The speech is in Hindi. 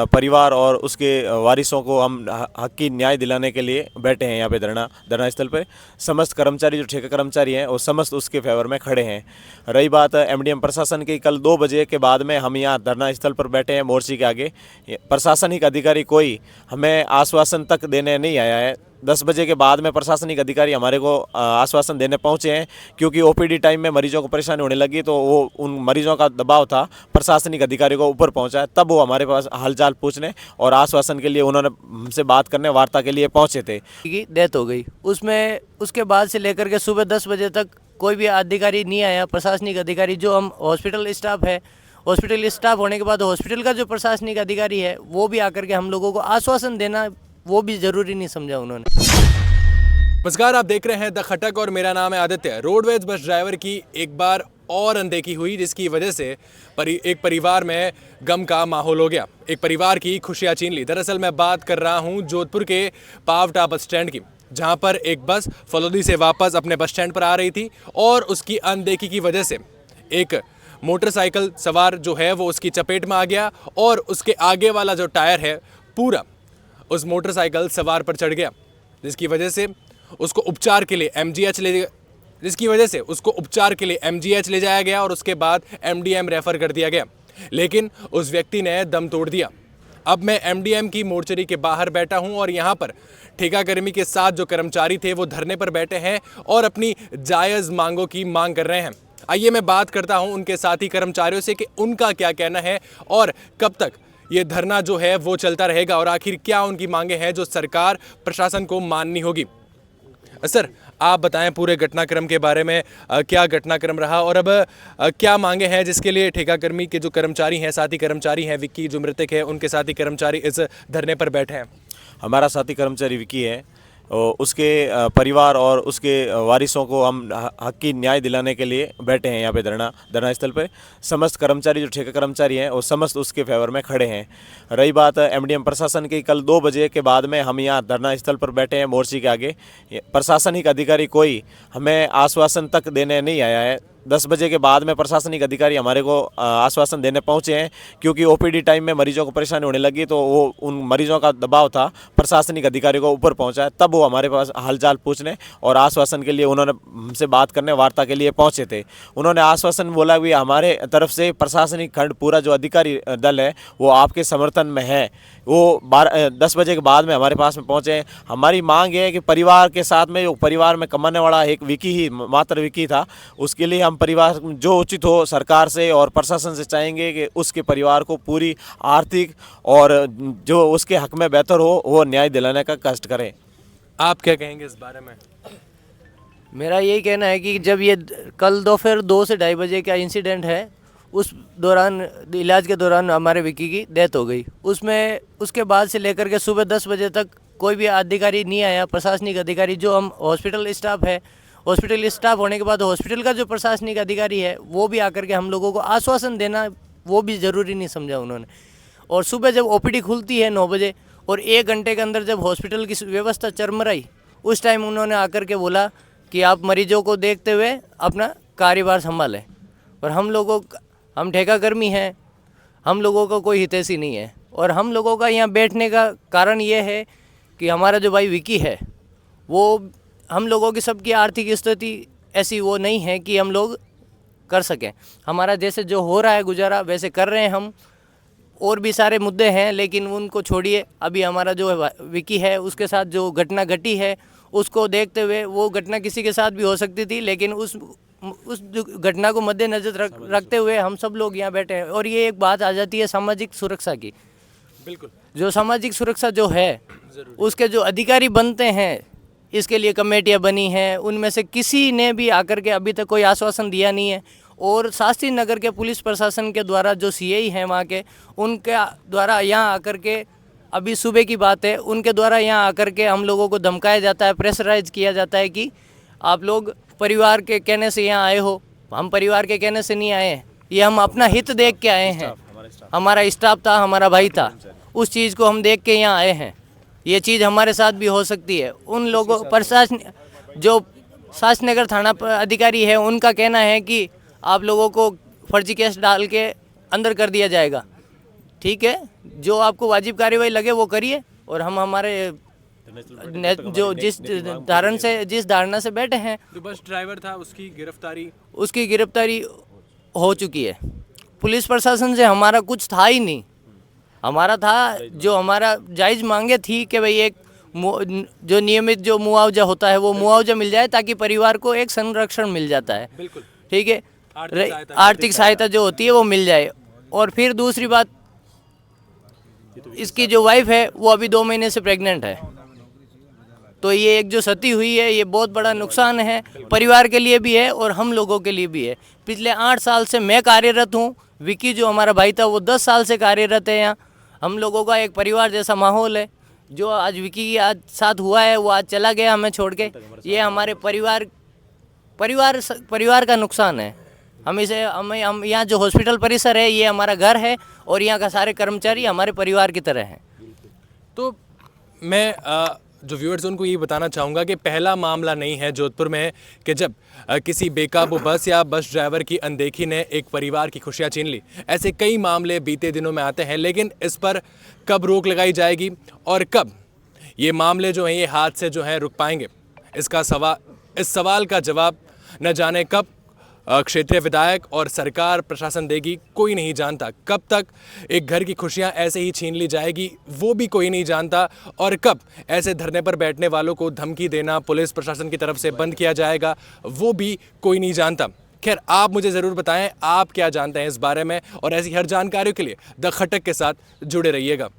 परिवार और उसके वारिसों को हम हक की न्याय दिलाने के लिए बैठे हैं यहाँ पे धरना स्थल पे। समस्त कर्मचारी जो ठेका कर्मचारी हैं वो समस्त उसके फेवर में खड़े हैं। रही बात एमडीएम प्रशासन की, कल 2 बजे के बाद में हम यहाँ धरना स्थल पर बैठे हैं मोर्चे के आगे। प्रशासनिक अधिकारी कोई हमें आश्वासन तक देने नहीं आया है। 10 बजे के बाद में प्रशासनिक अधिकारी हमारे को आश्वासन देने पहुंचे हैं, क्योंकि ओपीडी टाइम में मरीजों को परेशानी होने लगी तो वो उन मरीजों का दबाव था, प्रशासनिक अधिकारी को ऊपर पहुंचा है, तब वो हमारे पास हालचाल पूछने और आश्वासन के लिए उन्होंने हमसे बात करने वार्ता के लिए पहुंचे थे। डेथ हो गई उसमें, उसके बाद से लेकर के सुबह 10 बजे तक कोई भी अधिकारी नहीं आया, प्रशासनिक अधिकारी। जो हम हॉस्पिटल स्टाफ है, हॉस्पिटल स्टाफ होने के बाद हॉस्पिटल का जो प्रशासनिक अधिकारी है वो भी आकर के हम लोगों को आश्वासन देना वो भी जरूरी नहीं समझा उन्होंने। नमस्कार, आप देख रहे हैं द खटक और मेरा नाम है आदित्य। रोडवेज बस ड्राइवर की एक बार और अनदेखी हुई, जिसकी वजह से एक परिवार में गम का माहौल हो गया। एक परिवार की खुशियां छीन ली। दरअसल मैं बात कर रहा हूं जोधपुर के पावटा बस स्टैंड की, जहां पर एक बस फलौदी से वापस अपने बस स्टैंड पर आ रही थी और उसकी अनदेखी की वजह से एक मोटरसाइकिल सवार जो है वो उसकी चपेट में आ गया और उसके आगे वाला जो टायर है पूरा उस मोटरसाइकिल सवार पर चढ़ गया, जिसकी वजह से उसको उपचार के लिए एमजीएच ले जाया गया और उसके बाद एमडीएम रेफर कर दिया गया। लेकिन उस व्यक्ति ने दम तोड़ दिया। अब मैं एमडीएम की मोर्चरी के बाहर बैठा हूं और यहां पर ठेकाकर्मी के साथ जो कर्मचारी थे वो धरने पर बैठे हैं और अपनी जायज़ मांगों की मांग कर रहे हैं। आइए मैं बात करता हूं उनके साथी कर्मचारियों से कि उनका क्या कहना है और कब तक ये धरना जो है वो चलता रहेगा और आखिर क्या उनकी मांगे हैं जो सरकार प्रशासन को माननी होगी। सर, आप बताएं पूरे घटनाक्रम के बारे में, क्या घटनाक्रम रहा और अब क्या मांगे हैं जिसके लिए ठेकाकर्मी के जो कर्मचारी हैं, साथी कर्मचारी हैं, विक्की जो मृतक है उनके साथी कर्मचारी इस धरने पर बैठे हैं। हमारा साथी कर्मचारी विक्की है, उसके परिवार और उसके वारिसों को हम हक की न्याय दिलाने के लिए बैठे हैं यहाँ पे धरना स्थल पे। समस्त कर्मचारी जो ठेका कर्मचारी हैं वो समस्त उसके फेवर में खड़े हैं। रही बात एमडीएम प्रशासन की, कल 2 बजे के बाद में हम यहाँ धरना स्थल पर बैठे हैं मोर्चे के आगे। प्रशासनिक अधिकारी कोई हमें आश्वासन तक देने नहीं आया है। 10 बजे के बाद में प्रशासनिक अधिकारी हमारे को आश्वासन देने पहुंचे हैं, क्योंकि ओपीडी टाइम में मरीजों को परेशानी होने लगी तो वो उन मरीजों का दबाव था, प्रशासनिक अधिकारी को ऊपर पहुंचा है, तब वो हमारे पास हालचाल पूछने और आश्वासन के लिए उन्होंने हमसे बात करने वार्ता के लिए पहुंचे थे। उन्होंने आश्वासन बोला कि हमारे तरफ से प्रशासनिक खंड पूरा जो अधिकारी दल है वो आपके समर्थन में है। वो 10 बजे के बाद में हमारे पास में पहुँचे हैं। हमारी मांग है कि परिवार के साथ में, जो परिवार में कमाने वाला एक विक्की ही मात्र विक्की था, उसके लिए हम परिवार जो उचित हो सरकार से और प्रशासन से चाहेंगे कि उसके परिवार को पूरी आर्थिक और जो उसके हक में बेहतर हो वो न्याय दिलाने का कष्ट करें। आप क्या कहेंगे इस बारे में? मेरा यही कहना है कि जब ये कल दोपहर 2 से 2:30 बजे का इंसिडेंट है, उस दौरान इलाज के दौरान हमारे विक्की की डेथ हो गई। उसमें उसके बाद से लेकर के सुबह 10 बजे तक कोई भी अधिकारी नहीं आया, प्रशासनिक अधिकारी। जो हम हॉस्पिटल स्टाफ है, हॉस्पिटल स्टाफ होने के बाद हॉस्पिटल का जो प्रशासनिक अधिकारी है वो भी आकर के हम लोगों को आश्वासन देना वो भी ज़रूरी नहीं समझा उन्होंने। और सुबह जब ओपीडी खुलती है 9 बजे और 1 घंटे के अंदर जब हॉस्पिटल की व्यवस्था चरमराई, उस टाइम उन्होंने आकर के बोला कि आप मरीजों को देखते हुए अपना कार्यभार संभालें। और हम ठेकाकर्मी हैं, हम लोगों का कोई हितैषी नहीं है। और हम लोगों का यहाँ बैठने का कारण ये है कि हमारा जो भाई विक्की है वो, हम लोगों की सबकी आर्थिक स्थिति ऐसी वो नहीं है कि हम लोग कर सकें। हमारा जैसे जो हो रहा है गुजारा वैसे कर रहे हैं हम। और भी सारे मुद्दे हैं लेकिन उनको छोड़िए। अभी हमारा जो विक्की है उसके साथ जो घटना घटी है उसको देखते हुए, वो घटना किसी के साथ भी हो सकती थी, लेकिन उस घटना को मद्देनजर रखते हुए हम सब लोग यहाँ बैठे हैं। और ये एक बात आ जाती है सामाजिक सुरक्षा की। बिल्कुल, जो सामाजिक सुरक्षा जो है उसके जो अधिकारी बनते हैं, इसके लिए कमेटियां बनी हैं, उनमें से किसी ने भी आकर के अभी तक कोई आश्वासन दिया नहीं है। और शास्त्री नगर के पुलिस प्रशासन के द्वारा जो सीआई हैं वहाँ के, उनके द्वारा यहाँ आकर के, अभी सुबह की बात है, उनके द्वारा यहाँ आकर के हम लोगों को धमकाया जाता है, प्रेशराइज किया जाता है कि आप लोग परिवार के कहने से यहाँ आए हो। हम परिवार के कहने से नहीं आए हैं, ये हम अपना हित देख के आए हैं। हमारा स्टाफ था, हमारा भाई था, उस चीज़ को हम देख के यहाँ आए हैं। ये चीज़ हमारे साथ भी हो सकती है। उन लोगों प्रशासन जो शास्त्री नगर थाना अधिकारी है उनका कहना है कि आप लोगों को फर्जी केस डाल के अंदर कर दिया जाएगा। ठीक है, जो आपको वाजिब कार्रवाई लगे वो करिए, और हम हमारे जो जिस धारणा से बैठे हैं जो बस ड्राइवर था उसकी गिरफ्तारी हो चुकी है। पुलिस प्रशासन से हमारा कुछ था ही नहीं, हमारा था जो हमारा जायज़ मांगे थी कि भाई एक जो नियमित जो मुआवजा होता है वो मुआवजा मिल जाए, ताकि परिवार को एक संरक्षण मिल जाता है। बिल्कुल। ठीक है, आर्थिक सहायता जो होती है वो मिल जाए। और फिर दूसरी बात, इसकी जो वाइफ है वो अभी 2 महीने से प्रेग्नेंट है, तो ये एक जो सती हुई है ये बहुत बड़ा नुकसान है, परिवार के लिए भी है और हम लोगों के लिए भी है। पिछले 8 साल से मैं कार्यरत हूँ, विकी जो हमारा भाई था वो 10 साल से कार्यरत है यहाँ। हम लोगों का एक परिवार जैसा माहौल है। जो आज विकी की आज साथ हुआ है वो आज चला गया हमें छोड़ के, ये हमारे परिवार का नुकसान है। हम यहाँ जो हॉस्पिटल परिसर है ये हमारा घर है, और यहाँ का सारे कर्मचारी हमारे परिवार की तरह हैं। तो मैं जो व्यूअर्स उनको ये बताना चाहूँगा कि पहला मामला नहीं है जोधपुर में कि जब किसी बेकाबू बस या बस ड्राइवर की अनदेखी ने एक परिवार की खुशियाँ छीन ली। ऐसे कई मामले बीते दिनों में आते हैं, लेकिन इस पर कब रोक लगाई जाएगी और कब ये मामले जो हैं ये हाथ से जो हैं रुक पाएंगे, इस सवाल का जवाब न जाने कब क्षेत्रीय विधायक और सरकार प्रशासन देगी, कोई नहीं जानता। कब तक एक घर की खुशियां ऐसे ही छीन ली जाएगी वो भी कोई नहीं जानता, और कब ऐसे धरने पर बैठने वालों को धमकी देना पुलिस प्रशासन की तरफ से बंद किया जाएगा वो भी कोई नहीं जानता। खैर, आप मुझे ज़रूर बताएं आप क्या जानते हैं इस बारे में, और ऐसी हर जानकारियों के लिए द खटक के साथ जुड़े रहिएगा।